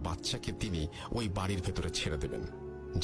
বাচ্চাকে তিনি ওই বাড়ির ভেতরে ছেড়ে দেবেন।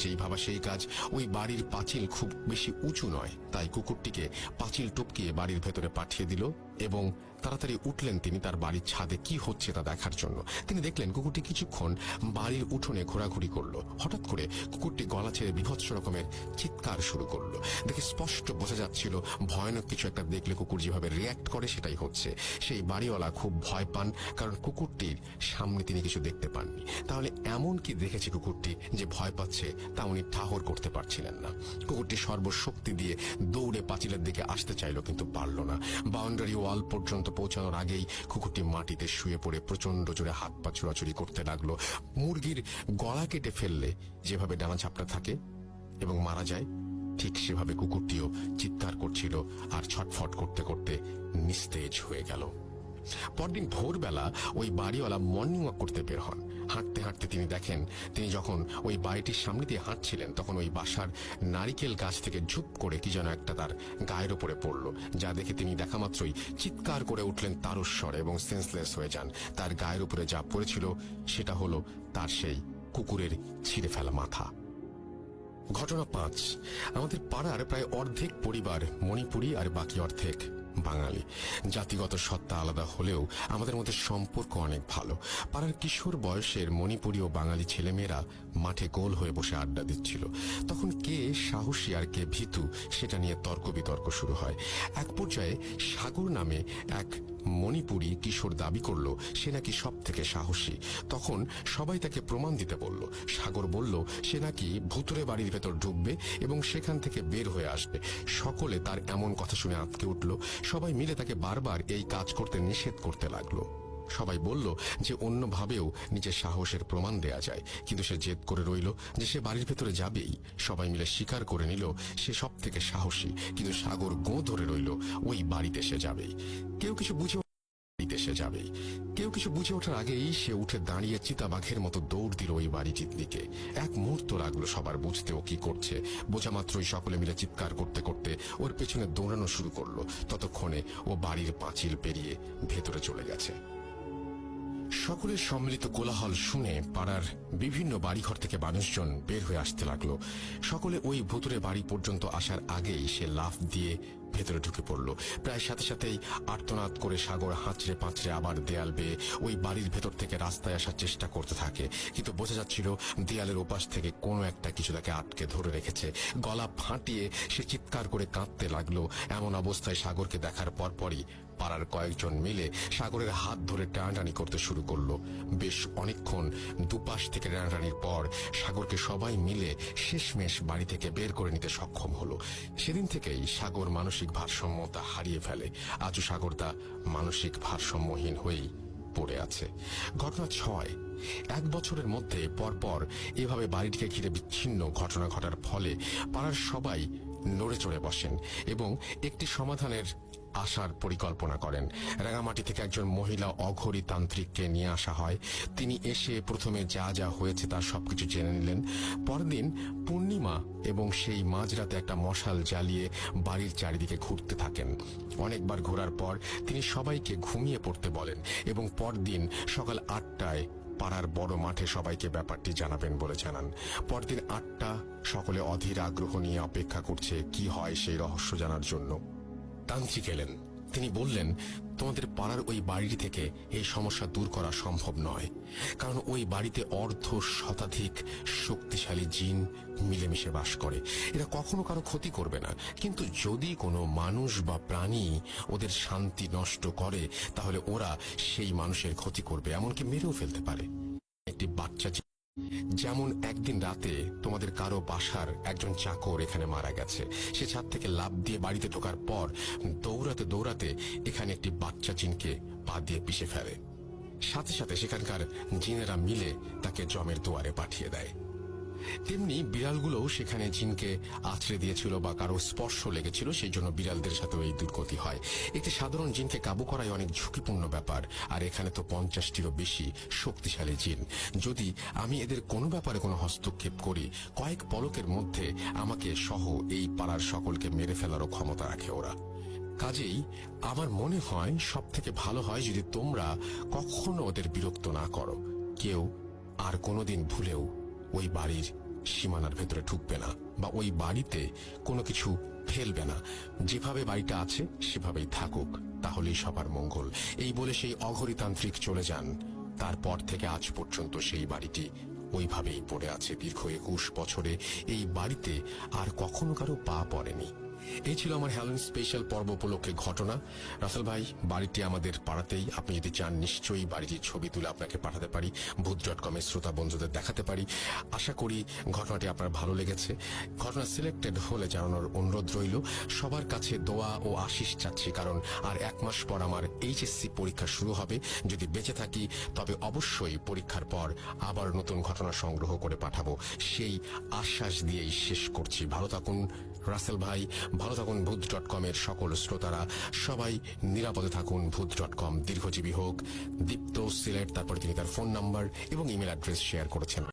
যেই ভাবা সেই কাজ। ওই বাড়ির পাঁচিল খুব বেশি উঁচু নয়, তাই কুকুরটিকে পাঁচিল টপকিয়ে বাড়ির ভেতরে পাঠিয়ে দিল এবং তাড়াতাড়ি উঠলেন তিনি তার বাড়ির ছাদে কি হচ্ছে তা দেখার জন্য। তিনি দেখলেন কুকুরটি কিছুক্ষণ বাড়ির উঠোনে ঘোরাঘুরি করলো। হঠাৎ করে কুকুরটি গলা ছেড়ে বীভৎস রকমের চিৎকার শুরু করলো। দেখে স্পষ্ট বোঝা যাচ্ছিল ভয়ানক কিছু একটা দেখলে কুকুর যেভাবে রিয়্যাক্ট করে সেটাই হচ্ছে। সেই বাড়িওয়ালা খুব ভয় পান, কারণ কুকুরটির সামনে তিনি কিছু দেখতে পাননি। তাহলে এমন কি দেখেছে কুকুরটি যে ভয় পাচ্ছে তা উনি ঠাহর করতে পারছিলেন না। কুকুরটি সর্বশক্তি দিয়ে দৌড়ে পাঁচিলের দিকে আসতে চাইল, কিন্তু পারল না। বাউন্ডারি ওয়াল পর্যন্ত পৌঁছানোর আগেই কুকুরটি মাটিতে শুয়ে পড়ে প্রচন্ড জোরে হাত পা ছোড়াছুড়ি করতে লাগলো। মুরগির গলা কেটে ফেললে যেভাবে ডানা ঝাপটা থাকে এবং মারা যায়, ঠিক সেভাবে কুকুরটিও চিৎকার করছিল আর ছটফট করতে করতে নিস্তেজ হয়ে গেল। পরদিন ভোরবেলা ওই বাড়িওয়ালা মর্নিং ওয়াক করতে বের হন। হাঁটতে হাঁটতে তিনি দেখেন, তিনি যখন ওই বাড়িটির সামনে দিয়ে হাঁটছিলেন তখন ওই বাসার নারিকেল গাছ থেকে ঝুপ করে কি যেন একটা তার গায়ের ওপরে পড়ল, যা দেখে তিনি দেখা মাত্রই চিৎকার করে উঠলেন তারস্বরে এবং সেন্সলেস হয়ে যান। তার গায়ের উপরে যা পড়েছিল সেটা হলো তার সেই কুকুরের ছিঁড়ে ফেলা মাথা। ঘটনা 5। আমাদের পাড়ার প্রায় অর্ধেক পরিবার মণিপুরী আর বাকি অর্ধেক বাঙালি। জাতিগত সত্তা আলাদা হলেও আমাদের মধ্যে সম্পর্ক অনেক ভালো। পাড়ার কিশোর বয়সের মণিপুরী ও বাঙালি ছেলেমেয়েরা মাঠে গোল হয়ে বসে আড্ডা দিচ্ছিল। তখন কে সাহসী আর কে ভীতু সেটা নিয়ে তর্ক বিতর্ক শুরু হয়। এক পর্যায়ে সাগর নামে এক মণিপুরী কিশোর দাবি করলো সে নাকি সব থেকে সাহসী। তখন সবাই তাকে প্রমাণ দিতে বলল। সাগর বলল সে নাকি ভুতুরে বাড়ির ভেতর ঢুকবে এবং সেখান থেকে বের হয়ে আসবে। সকলে তার এমন কথা শুনে আঁতকে উঠল। সবাই মিলে তাকে বারবার এই কাজ করতে নিষেধ করতে লাগলো। সবাই বলল যে অন্যভাবেও নিজের সাহসের প্রমাণ দেয়া যায়, কিন্তু সে জেদ করে রইল যে সে বাড়ির ভেতরে যাবেই। সবাই মিলে স্বীকার করে নিল সে সব থেকে সাহসী, কিন্তু সাগর গোঁ ধরে রইল ওই বাড়িতে সে যাবেই। কেউ কিছু বুঝে ওঠার আগেই সে উঠে দাঁড়িয়ে চিতাবাঘের মতো দৌড় দিল ওই বাড়িটির দিকে। এক মুহূর্ত লাগলো সবার বুঝতে ও কি করছে। বোঝা মাত্রই সকলে মিলে চিৎকার করতে করতে ওর পেছনে দৌড়ানো শুরু করলো। ততক্ষণে ও বাড়ির পাঁচিল পেরিয়ে ভেতরে চলে গেছে। সকলের সম্মিলিত কোলাহল শুনে পাড়ার বিভিন্ন বাড়িঘর থেকে মানুষজন বের হয়ে আসতে লাগলো। সকলে ওই ভুতুরে বাড়ি পর্যন্ত আসার আগেই সে লাফ দিয়ে ভেতরে ঢুকে পড়ল। প্রায় সাথে সাথেই আর্তনাদ করে সাগর হাঁচড়ে পাঁচড়ে আবার দেয়াল বেয়ে ওই বাড়ির ভেতর থেকে রাস্তায় আসার চেষ্টা করতে থাকে, কিন্তু বোঝা যাচ্ছিল দেয়ালের ওপাশ থেকে কোনো একটা কিছু তাকে আটকে ধরে রেখেছে। গলা ফাটিয়ে সে চিৎকার করে কাঁদতে লাগলো। এমন অবস্থায় সাগরকে দেখার পরপরই পাড়ার কয়েকজন মিলে সাগরের হাত ধরে টানাটানি করতে শুরু করলো। বেশ অনেকক্ষণ দুপাশ থেকে টানাটানির পর সাগরকে সবাই মিলে শেষমেশ বাড়ি থেকে বের করে নিতে সক্ষম হলো। সেদিন থেকেই সাগর মানসিক ভারসাম্যতা হারিয়ে ফেলে। আজও সাগর তা মানসিক ভারসাম্যহীন হয়েই পড়ে আছে। ঘটনা 6। 1 বছরের মধ্যে পরপর এভাবে বাড়িটিকে ঘিরে বিচ্ছিন্ন ঘটনা ঘটার ফলে পাড়ার সবাই নড়ে চড়ে বসেন এবং একটি সমাধানের আসার পরিকল্পনা করেন। রাঙামাটি থেকে একজন মহিলা অঘরী তান্ত্রিককে নিয়ে আসা হয়। তিনি এসে প্রথমে যা যা হয়েছে তার সবকিছু জেনে নিলেন। পরদিন পূর্ণিমা এবং সেই মাঝরাতে একটা মশাল জ্বালিয়ে বাড়ির চারিদিকে ঘুরতে থাকেন। অনেকবার ঘোরার পর তিনি সবাইকে ঘুমিয়ে পড়তে বলেন এবং পরদিন সকাল 8টায় পাড়ার বড় মাঠে সবাইকে ব্যাপারটি জানাবেন বলে জানান। পরদিন 8টা, সকলে অধীর আগ্রহ নিয়ে অপেক্ষা করছে কি হয় সেই রহস্য জানার জন্য। তান্ত্রিক এলেন। তিনি বললেন, তোমাদের পাড়ার ওই বাড়িটি থেকে এই সমস্যা দূর করা সম্ভব নয়, কারণ ওই বাড়িতে অর্ধ শতাধিক শক্তিশালী জিন মিলেমিশে বাস করে। এরা কখনো কারো ক্ষতি করবে না, কিন্তু যদি কোনো মানুষ বা প্রাণী ওদের শান্তি নষ্ট করে তাহলে ওরা সেই মানুষের ক্ষতি করবে, এমনকি মেরেও ফেলতে পারে। একটি বাচ্চা যেমন একদিন রাতে তোমাদের কারো বাসার একজন চাকর এখানে মারা গেছে। সে ছাদ থেকে লাফ দিয়ে বাড়িতে ঢোকার পর দৌড়াতে দৌড়াতে এখানে একটি বাচ্চা জিনকে পা দিয়ে পিষে ফেলে। সাথে সাথে সেখানকার জিনেরা মিলে তাকে জমের দুয়ারে পাঠিয়ে দেয়। তেমনি বিড়ালগুলোও সেখানে জিনকে আছড়ে দিয়েছিল বা কারো স্পর্শ লেগেছিল, সেই জন্য বিড়ালদের সাথেও এই দুর্গতি হয়। একটি সাধারণ জিনকে কাবু করাই অনেক ঝুঁকিপূর্ণ ব্যাপার, আর এখানে তো 50টিরও বেশি শক্তিশালী জিন। যদি আমি এদের কোনো ব্যাপারে কোনো হস্তক্ষেপ করি, কয়েক পলকের মধ্যে আমাকে সহ এই পাড়ার সকলকে মেরে ফেলারও ক্ষমতা রাখে ওরা। কাজেই আমার মনে হয় সব থেকে ভালো হয় যদি তোমরা কখনো ওদের বিরক্ত না করো। কেউ আর কোনোদিন ভুলেও ওই বাড়ির সীমানার ভেতরে ঢুকবে না, বা ওই বাড়িতে কোনো কিছু ফেলবে না। যেভাবে বাড়িটা আছে সেভাবেই থাকুক, তাহলেই সবার মঙ্গল। এই বলে সেই অঘরীতান্ত্রিক চলে যান। তারপর থেকে আজ পর্যন্ত সেই বাড়িটি ওইভাবেই পড়ে আছে। দীর্ঘ 21 বছরে এই বাড়িতে আর কখনো কারো পা পড়েনি। এই ছিল আমার হ্যালোইন স্পেশাল পর্ব উপলক্ষে ঘটনা। রাসেল ভাই, বাড়িটি আমাদের পাড়াতেই। আপনি যদি চান নিশ্চয়ই বাড়িটির ছবি তুলে আপনাকে পাঠাতে পারি, ভূত.com এর শ্রোতা বন্ধুদের দেখাতে পারি। আশা করি ঘটনাটি আপনার ভালো লেগেছে। ঘটনা সিলেক্টেড হলে জানানোর অনুরোধ রইল। সবার কাছে দোয়া ও আশিস চাচ্ছি, কারণ আর 1 মাস পর আমার HSC পরীক্ষা শুরু হবে। যদি বেঁচে থাকি তবে অবশ্যই পরীক্ষার পর আবার নতুন ঘটনা সংগ্রহ করে পাঠাবো, সেই আশ্বাস দিয়েই শেষ করছি। ভালো থাকুন রাসেল ভাই, ভালো থাকুন ভূত.com এর সকল শ্রোতারা, সবাই নিরাপদে থাকুন। ভূত.com দীর্ঘজীবী হোক। দীপ্ত সিলেট, তারপরে তিনি তার ফোন নাম্বার এবং ইমেল অ্যাড্রেস শেয়ার করেছেন।